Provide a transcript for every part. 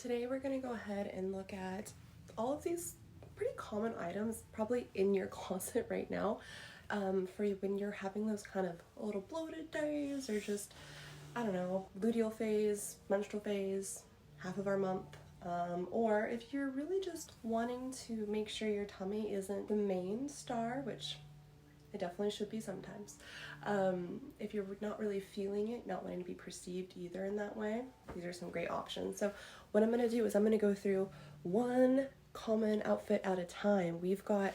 Today we're going to go ahead and look at all of these pretty common items probably in your closet right now for when you're having those kind of a little bloated days or just, I don't know, luteal phase, menstrual phase, half of our month. Or if you're really just wanting to make sure your tummy isn't the main star, which it definitely should be sometimes. If you're not really feeling it, not wanting to be perceived either in that way, these are some great options. So what I'm going to do is I'm going to go through one common outfit at a time. We've got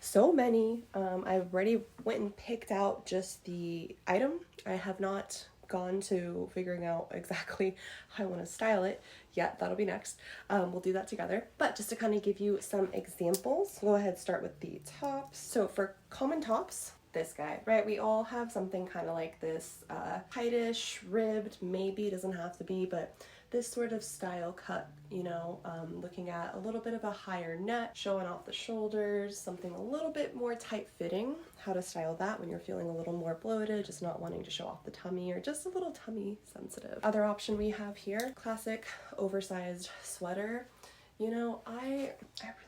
so many. I've already went and picked out just the item. I have not gone to figuring out exactly how I want to style it yet. That'll be next. We'll do that together. But just to kind of give you some examples, go ahead and start with the tops. So for common tops, this guy, right? We all have something kind of like this, tightish, ribbed, maybe, doesn't have to be, but this sort of style cut, you know, looking at a little bit of a higher neck, showing off the shoulders, something a little bit more tight fitting. How to style that when you're feeling a little more bloated, just not wanting to show off the tummy or just a little tummy sensitive. Other option we have here, classic oversized sweater. You know, I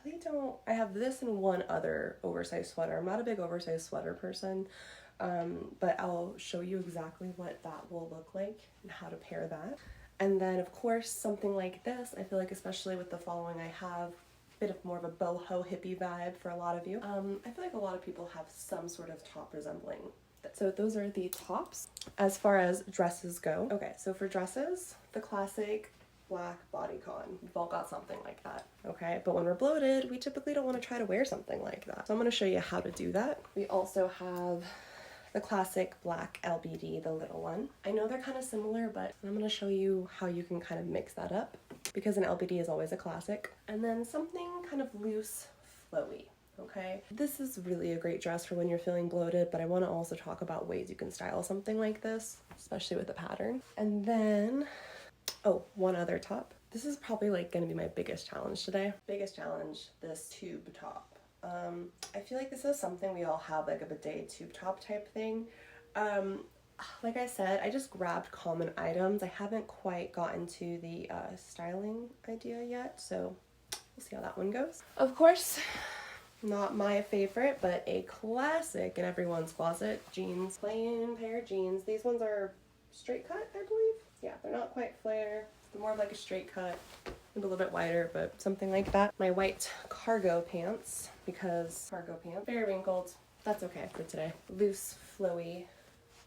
really don't, I have this and one other oversized sweater. I'm not a big oversized sweater person, but I'll show you exactly what that will look like and how to pair that. And then of course, something like this, I feel like especially with the following I have, a bit of more of a boho hippie vibe for a lot of you. I feel like a lot of people have some sort of top resembling. So those are the tops. As far as dresses go, okay, so for dresses, the classic black bodycon. We've all got something like that, okay? But when we're bloated, we typically don't want to try to wear something like that. So I'm going to show you how to do that. We also have the classic black LBD, the little one. I know they're kind of similar, but I'm going to show you how you can kind of mix that up because an LBD is always a classic. And then something kind of loose, flowy. Okay, this is really a great dress for when you're feeling bloated, but I want to also talk about ways you can style something like this, especially with a pattern. And then, oh, one other top. This is probably like going to be my biggest challenge today. Biggest challenge, this tube top. I feel like this is something we all have, like a bidet tube top type thing. Like I said, I just grabbed common items. I haven't quite gotten to the styling idea yet, so we'll see how that one goes. Of course, not my favorite, but a classic in everyone's closet, jeans. Plain pair of jeans. These ones are straight cut, I believe. Yeah, they're not quite flare. They're more of like a straight cut, maybe a little bit wider, but something like that. My white cargo pants, because cargo pants, very wrinkled. That's okay for today. Loose, flowy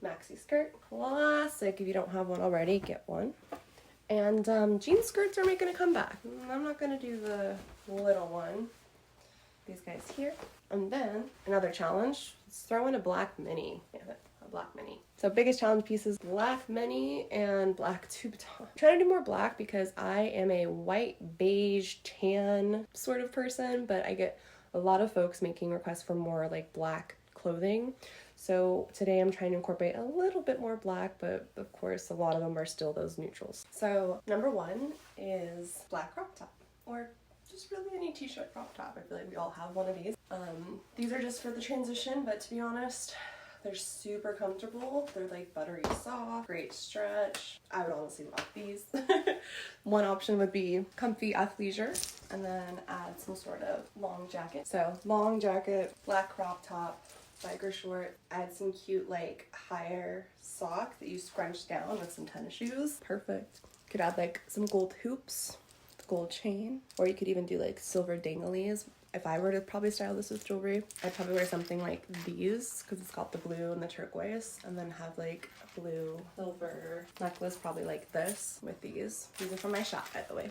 maxi skirt. Classic. If you don't have one already, get one. And jean skirts are making a comeback. I'm not gonna do the little one. These guys here. And then another challenge, let's throw in a black mini. Yeah, a black mini. So biggest challenge pieces, black mini and black tube top. I'm trying to do more black because I am a white, beige, tan sort of person, but I get a lot of folks making requests for more like black clothing. So today I'm trying to incorporate a little bit more black, but of course a lot of them are still those neutrals. So number one is black crop top, or just really any t-shirt crop top. I feel like we all have one of these. These are just for the transition, but to be honest, they're super comfortable. They're like buttery soft, great stretch. I would honestly love these. One option would be comfy athleisure and then add some sort of long jacket. So long jacket, black crop top, biker short, add some cute like higher sock that you scrunch down with some tennis shoes. Perfect. Could add like some gold hoops, gold chain, or you could even do like silver danglies. If I were to probably style this with jewelry, I'd probably wear something like these because it's got the blue and the turquoise, and then have like a blue silver necklace probably like this with these. These are from my shop, by the way.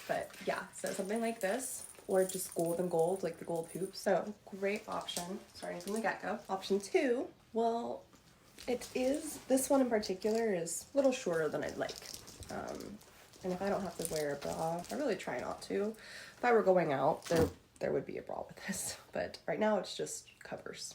But yeah, so something like this, or just gold and gold, like the gold hoops. So great option starting from the get-go. Option two, well, it is, this one in particular is a little shorter than I'd like. And if I don't have to wear a bra, I really try not to. If I were going out, there would be a bra with this, but right now it's just covers.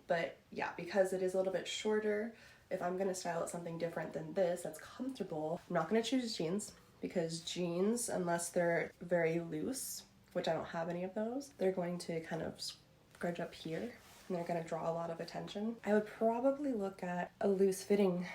But yeah, because it is a little bit shorter, if I'm gonna style it something different than this that's comfortable, I'm not gonna choose jeans, because jeans, unless they're very loose, which I don't have any of those, they're going to kind of scrunch up here and they're gonna draw a lot of attention. I would probably look at a loose fitting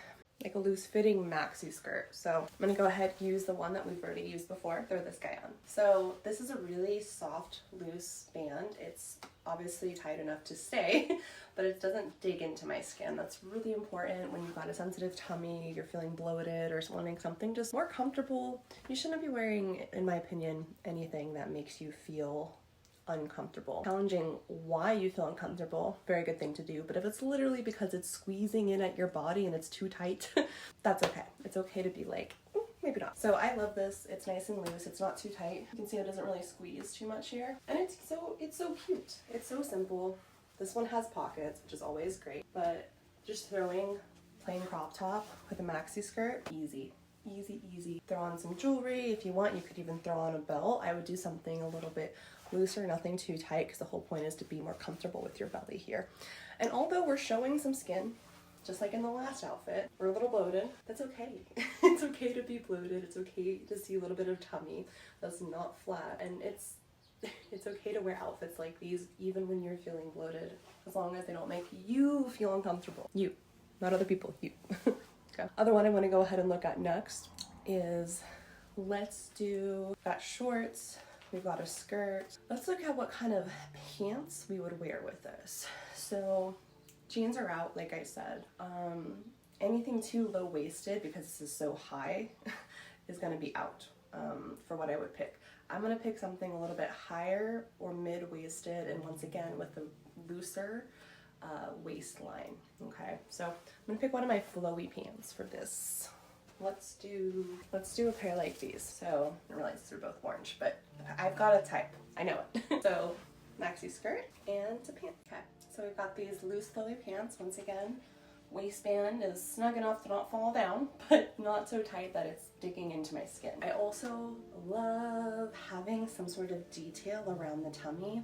like a loose fitting maxi skirt. So I'm gonna go ahead and use the one that we've already used before, throw this guy on. So this is a really soft, loose band. It's obviously tight enough to stay, but it doesn't dig into my skin. That's really important when you've got a sensitive tummy, you're feeling bloated or wanting something just more comfortable. You shouldn't be wearing, in my opinion, anything that makes you feel uncomfortable. Challenging why you feel uncomfortable, very good thing to do, but if it's literally because it's squeezing in at your body and it's too tight, that's okay. It's okay to be like, maybe not. So I love this. It's nice and loose. It's not too tight. You can see it doesn't really squeeze too much here. And it's so cute. It's so simple. This one has pockets, which is always great, but just throwing plain crop top with a maxi skirt, easy. Easy, easy. Throw on some jewelry if you want. You could even throw on a belt. I would do something a little bit looser, nothing too tight, because the whole point is to be more comfortable with your belly here. And although we're showing some skin, just like in the last outfit, we're a little bloated. That's okay. It's okay to be bloated. It's okay to see a little bit of tummy that's not flat. And it's okay to wear outfits like these even when you're feeling bloated, as long as they don't make you feel uncomfortable. You, not other people, you. Okay. Other one I want to go ahead and look at next is, got shorts, we've got a skirt. Let's look at what kind of pants we would wear with this. So jeans are out, like I said. Anything too low-waisted, because this is so high, is going to be out for what I would pick. I'm going to pick something a little bit higher or mid-waisted, and once again with a looser waistline. Okay, so I'm gonna pick one of my flowy pants for this. Let's do a pair like these. So I realize these are both orange, but I've got a type. I know it. So maxi skirt and a pant. Okay, so we've got these loose flowy pants. Once again, waistband is snug enough to not fall down, but not so tight that it's digging into my skin. I also love having some sort of detail around the tummy,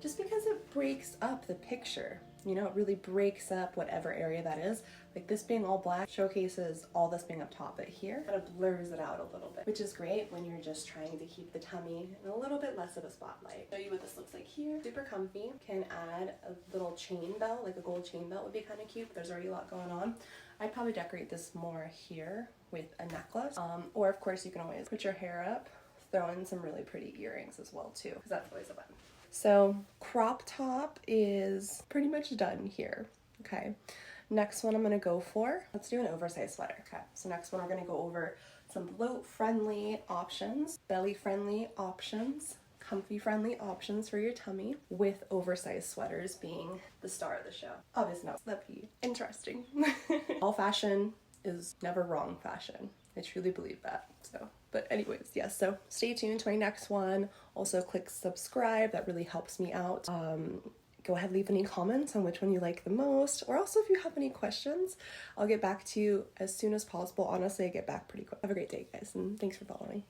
just because it breaks up the picture. You know, it really breaks up whatever area that is. Like this being all black showcases all this being up top, but here kind of blurs it out a little bit, which is great when you're just trying to keep the tummy in a little bit less of a spotlight. Show you what this looks like here. Super comfy. Can add a little chain belt, like a gold chain belt would be kind of cute. There's already a lot going on. I'd probably decorate this more here with a necklace. Or of course you can always put your hair up, throw in some really pretty earrings as well too, because that's always a button. So crop top is pretty much done here. Okay, next one I'm gonna go for, let's do an oversized sweater. Okay, so next one we're gonna go over some bloat-friendly options, belly-friendly options, comfy-friendly options for your tummy, with oversized sweaters being the star of the show. Obviously not, that'd be interesting. All fashion is never wrong fashion. I truly believe that. So, but anyways, yes, so stay tuned to my next one. Also click subscribe, that really helps me out. Go ahead, leave any comments on which one you like the most, or also if you have any questions, I'll get back to you as soon as possible. Honestly, I get back pretty quick. Have a great day, guys, and thanks for following.